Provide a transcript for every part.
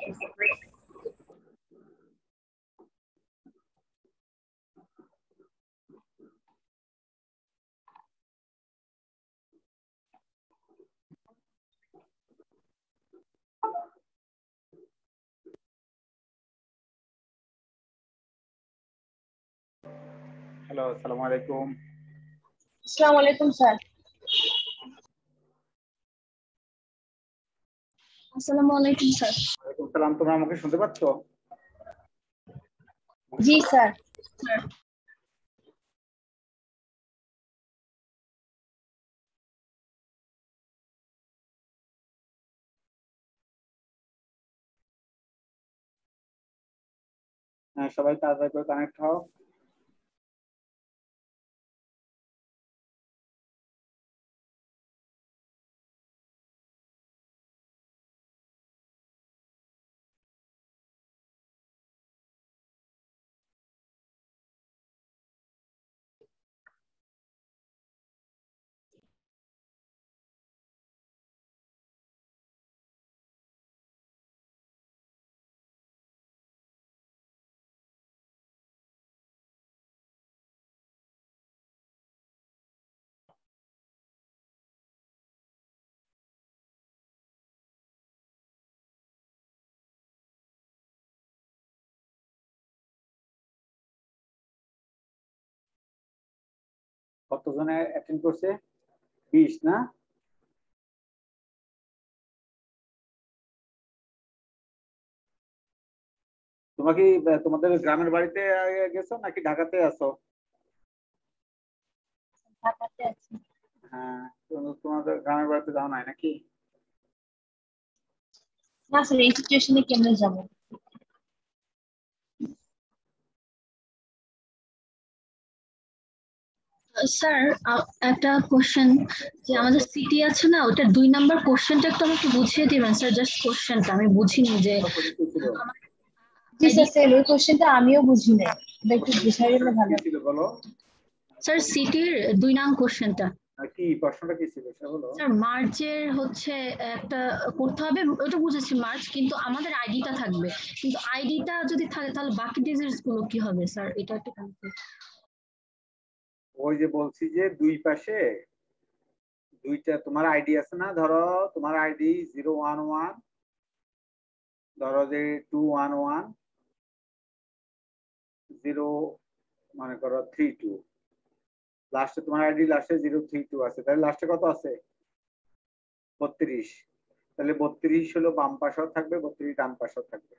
Hello, আসসালামু আলাইকুম। আসসালামু আলাইকুম স্যার। আসসালামু আলাইকুম স্যার। ওয়ালাইকুম সালাম। তোমরা আমাকে শুনতে পাচ্ছ? জি স্যার। হ্যাঁ, সবাই তাড়াতাড়ি করে কানেক্ট হও। কতজনে অ্যাটেন্ড করছে? 20 না? তোমরা কি তোমাদের গ্রামের বাড়িতে গেছো নাকি ঢাকাতে আছো? ঢাকাতে আছি। হ্যাঁ, তোমাদের গ্রামের বাড়িতে যাও নাই নাকি? না স্যার, এই সিচুয়েশনে কেমনে যাব? স্যার, একটা কোশ্চেন, যে আমাদের সিটি আছে না, ওটা 2 নাম্বার কোশ্চেনটা একটু আমাকে বুঝিয়ে দিবেন স্যার। জাস্ট কোশ্চেনটা আমি বুঝিনি যে আমার জি আইডি। স্যার, সেম ওই কোশ্চেনটা আমিও বুঝি না, এটা একটু বুঝাই গেলে কি ভালো। ছিল বলো? স্যার, সিটির 2 নং কোশ্চেনটা। কি প্রশ্নটা কি ছিল সেটা বলো। স্যার, মার্চের হচ্ছে একটা করতে হবে, ওটা বুঝেছি মার্চ, কিন্তু আমাদের আইডিটা থাকবে, কিন্তু আইডিটা যদি থাকে তাহলে বাকি ডিজিটস গুলো কি হবে স্যার? এটা একটু confuse। ওই যে বলছি যে দুই পাশে দুইটা তোমার আইডি আছে না, ধরো তোমার আইডি 011, ধরো যে 211, 0 মনে করো 32, লাস্টে তোমার আইডি লাস্টে 032 আছে, তাহলে লাস্টে কত আছে? 32। তাহলে 32 হলো বাম পাশেও থাকবে, 32 ডান পাশেও থাকবে।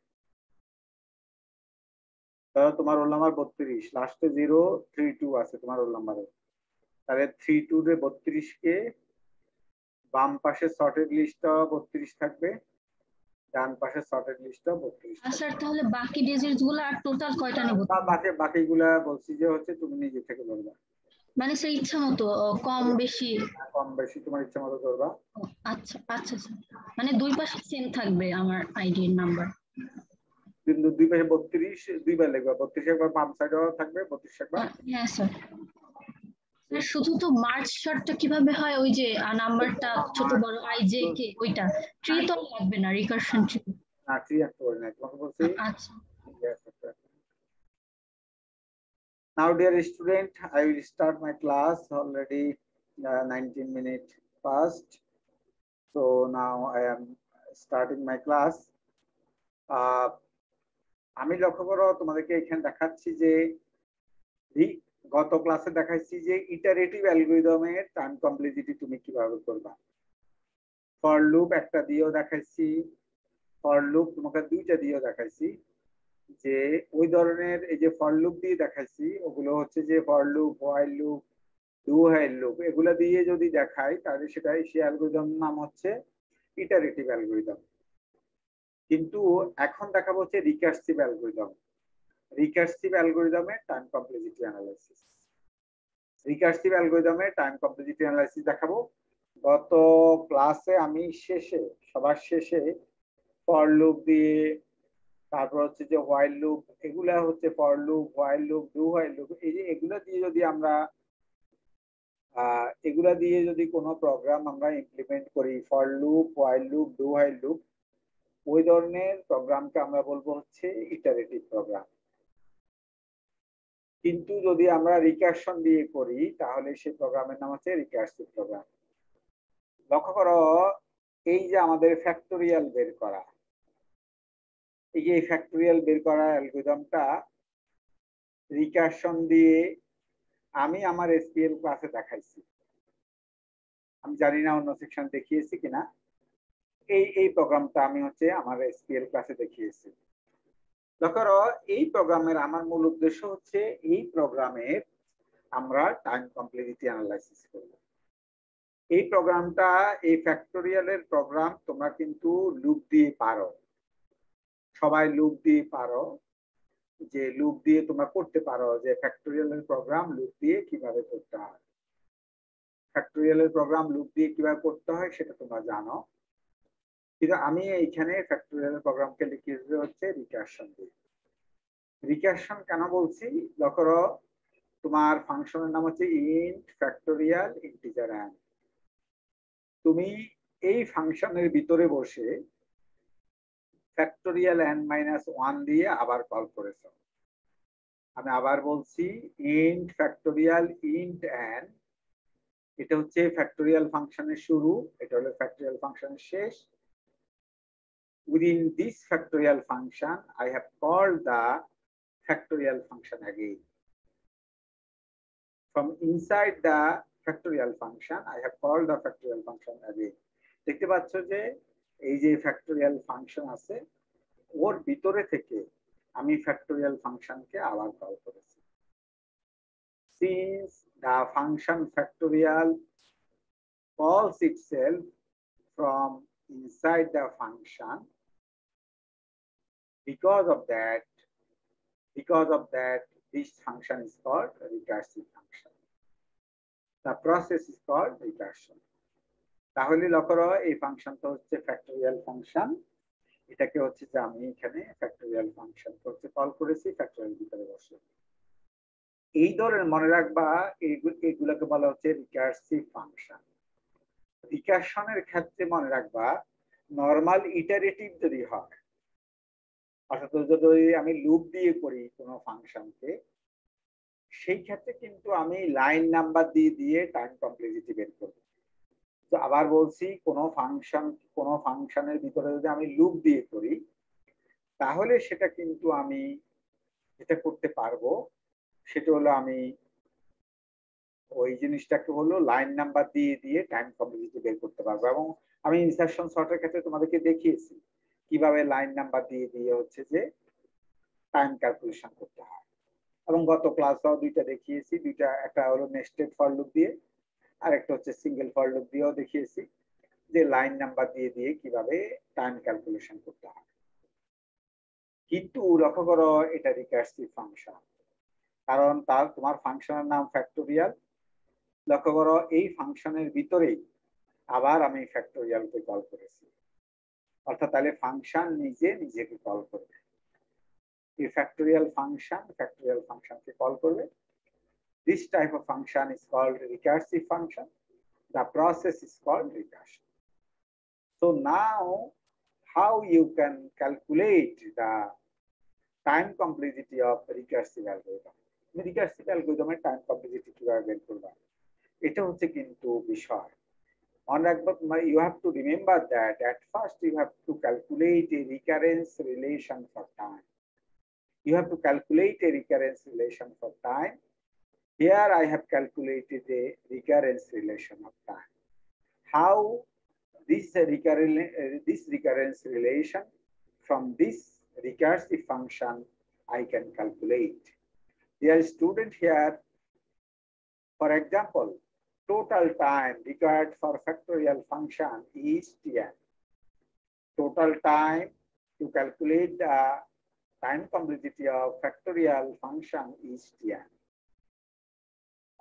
ধরো তোমার রোল নাম্বার 32, লাস্টে 032 আছে তোমার রোল নাম্বারে, তাহলে 32 রে 32 কে বাম পাশে সর্টেড লিস্টটা 32 থাকবে, ডান পাশে সর্টেড লিস্টটা 32 থাকবে। স্যার, তাহলে বাকি ডিজিটস গুলো আর টোটাল কয়টা নেব? বাকিগুলা বলছি যে হচ্ছে তুমি নিজে থেকে বলবা। মানে সেই ইচ্ছা মতো কম বেশি? কম বেশি তোমার ইচ্ছা মতো করবা। আচ্ছা আচ্ছা স্যার, মানে দুই পাশে সেম থাকবে আমার আইডির নাম্বার? কিন্তু দুই পাশে 32 দুইবার লিখবা, 32 একবার বাম সাইডেও থাকবে, 32 একবার। হ্যাঁ স্যার। স্যার, শুধু তো মার্চ শর্টটা কিভাবে হয়, ওই যে নাম্বারটা ছোট বড় আই জে কে, ওইটা ট্রি তো লাগবে না, রিকারশন ট্রি? না, থ্রি আসতে পারি না, তোমাকে বলছি। আচ্ছা। Now, dear student, I will start my class. Already 19 minutes past. So now I am starting my class. আমি লক্ষ্য করো তোমাদেরকে এখানে দেখাচ্ছি যে গত ক্লাসে দেখাচ্ছি যে ইটারেটিভ অ্যালগরিদমের টাইম কমপ্লিসিটি তুমি কিভাবে করবা। ফর লুপ একটা দিয়েও দেখাচ্ছি, ফর লুপ তোমাকে দুইটা দিয়েও দেখাচ্ছি। যে ওই ধরনের এই যে ফর লুপ দিয়ে দেখাচ্ছি, ওগুলো হচ্ছে যে for loop, while loop, do while loop, এগুলা দিয়ে যদি দেখাই তাহলে সেটাই সেই অ্যালগরিদম নাম হচ্ছে ইটারেটিভ অ্যালগরিদম। কিন্তু এখন দেখাবো হচ্ছে রিকার্সিভ অ্যালগরিদম। রিকার্সিভ অ্যালগরিদমের টাইম কমপ্লেক্সিটি অ্যানালাইসিস। রিকার্সিভ অ্যালগরিদমের টাইম কমপ্লেক্সিটি অ্যানালাইসিস দেখাবো। গত ক্লাসে আমি সবার শেষে ফর লুপ দিয়ে, তারপর হচ্ছে যে হোয়াইল লুপ, এগুলা হচ্ছে for loop, while loop, do while loop, এই যে এগুলা দিয়ে যদি আমরা কোনো প্রোগ্রাম আমরা ইমপ্লিমেন্ট করি, for loop, while loop, do while loop, ওই ধরনের প্রোগ্রামকে আমরা বলবো হচ্ছে ইটারেটিভ প্রোগ্রাম। কিন্তু যদি আমরা রিকারশন দিয়ে করি তাহলে সেই প্রোগ্রামের নাম হচ্ছে রিকারসিভ প্রোগ্রাম। লক্ষ্য করো, এই যে আমাদের ফ্যাক্টোরিয়াল বের করা, এই যে ফ্যাক্টোরিয়াল বের করা অ্যালগরিদমটা রিকারশন দিয়ে আমি আমার এসপিএল ক্লাসে দেখাইছি। আমি জানি না অন্য সেকশন দেখিয়েছি কিনা। এই প্রোগ্রামটা আমি হচ্ছে আমার এসপিএল ক্লাসে দেখিয়েছি। লক্ষ্য করো, এই প্রোগ্রামের আমার মূল উদ্দেশ্য হচ্ছে এই প্রোগ্রামের আমরা টাইম কমপ্লিটিটি অ্যানালাইসিস করব। এই প্রোগ্রামটা, এই ফ্যাক্টোরিয়ালের প্রোগ্রাম তোমরা কিন্তু লুপ দিয়ে পারো, সবাই লুপ দিয়ে পারো, যে লুপ দিয়ে তোমরা করতে পারো যে ফ্যাক্টোরিয়ালের প্রোগ্রাম লুপ দিয়ে কিভাবে করতে হয়। ফ্যাক্টোরিয়ালের প্রোগ্রাম লুপ দিয়ে কিভাবে করতে হয় সেটা তোমরা জানো, কিন্তু আমি এইখানে ফ্যাক্টোরিয়ালের প্রোগ্রামকে লিখেছি হচ্ছে রিকারশন দিয়ে। রিকারশন কেন বলছি? লক্ষ্য করো, তোমার ফাংশনের নাম হচ্ছে ইন্ট ফ্যাক্টোরিয়াল ইন্টিজার n। তুমি এই ফাংশনের ভিতরে বসে ফ্যাক্টোরিয়াল n-1 দিয়ে আবার কল করেছো। আমি আবার বলছি, ইন্ট ফ্যাক্টোরিয়াল ইন্ট n, এটা হচ্ছে ফ্যাক্টোরিয়াল ফাংশনের শুরু, এটা হলো ফ্যাক্টোরিয়াল ফাংশনের শেষ। Within this factorial function, I have called the factorial function again. From inside the factorial function, I have called the factorial function again. দেখতে পাচ্ছ যে এই যে ফ্যাক্টোরিয়াল ফাংশন আছে, ওর ভিতরে থেকে আমি ফ্যাক্টোরিয়াল ফাংশনকে আবার কল করেছি। Since the function factorial calls itself from inside the function, because of that, this function is called a recursive function. The process is called recursion. তাহলে লক্ষ্য করো, এই ফাংশনটা হচ্ছে ফ্যাক্টোরিয়াল ফাংশন, এটাকে হচ্ছে যে আমি এখানে ফ্যাক্টোরিয়াল ফাংশন করতে কল করেছি ফ্যাক্টোরিয়াল ভিতরে বসে। এই ধরনের মনে রাখবা, এইগুলোকে বলা হচ্ছে রিকারসিভ ফাংশন। রিকারশনের ক্ষেত্রে মনে রাখবা, নরমাল ইটারেটিভ যদি হয়, অর্থাৎ যদি আমি লুপ দিয়ে করি কোনো ফাংশনকে, সেই ক্ষেত্রে কিন্তু আমি লাইন নাম্বার দিয়ে দিয়ে টাইম কমপ্লিটিটি বের করব। তো আবার বলছি, কোনো ফাংশনের ভিতরে যদি আমি লুপ দিয়ে করি তাহলে সেটা কিন্তু আমি যেটা করতে পারবো সেটা হলো আমি ওই জিনিসটাকে হলো লাইন নাম্বার দিয়ে দিয়ে টাইম কমপ্লিটিটি বের করতে পারবো। এবং আমি ইনসারশন সর্টের ক্ষেত্রে তোমাদেরকে দেখিয়েছি কিভাবে লাইন নাম্বার দিয়ে দিয়ে হচ্ছে যে টাইম ক্যালকুলেশন করতে হয়। এবং গত ক্লাসেও দুইটা দেখিয়েছি, দুইটা, একটা হলো নেস্টেড ফর লুপ দিয়ে আর একটা হচ্ছে সিঙ্গেল ফর লুপ দিয়েও দেখিয়েছি যে লাইন নাম্বার দিয়ে দিয়ে কিভাবে টাইম ক্যালকুলেশন করতে হয়। কিন্তু লক্ষ্য করো, এটা রিকারসিভ ফাংশন, কারণ তোমার ফাংশনের নাম ফ্যাক্টোরিয়াল। লক্ষ্য করো, এই ফাংশনের ভিতরেই আবার আমি ফ্যাক্টোরিয়ালকে কল করেছি, অর্থাৎ তাহলে ফাংশন নিজে নিজেকে কল করবে। এই ফ্যাক্টোরিয়াল ফাংশনকে কল করবে। This type of function is called recursive function. The process is called recursion. So now, how you can calculate the time complexity of recursive algorithm? Recursive algorithm এর time complexity কিভাবে বের করবে, এটা হচ্ছে কিন্তু বিষয়। You have to remember that at first you have to calculate a recurrence relation for time. You have to calculate a recurrence relation for time. Here I have calculated a recurrence relation of time. How this recurrence relation from this recursive function I can calculate. Dear student, here, for example, total time required for factorial function is Tn. Total time to calculate the time complexity of factorial function is Tn.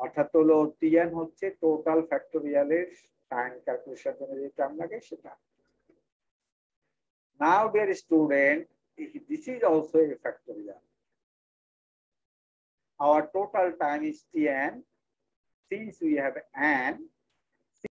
অর্থাৎ হলো Tn হচ্ছে total ফ্যাক্টোরিয়ালের time calculation জন্য যে time লাগে সেটা। Now dear student, this is also a factorial. Our total time is Tn. Since we have n,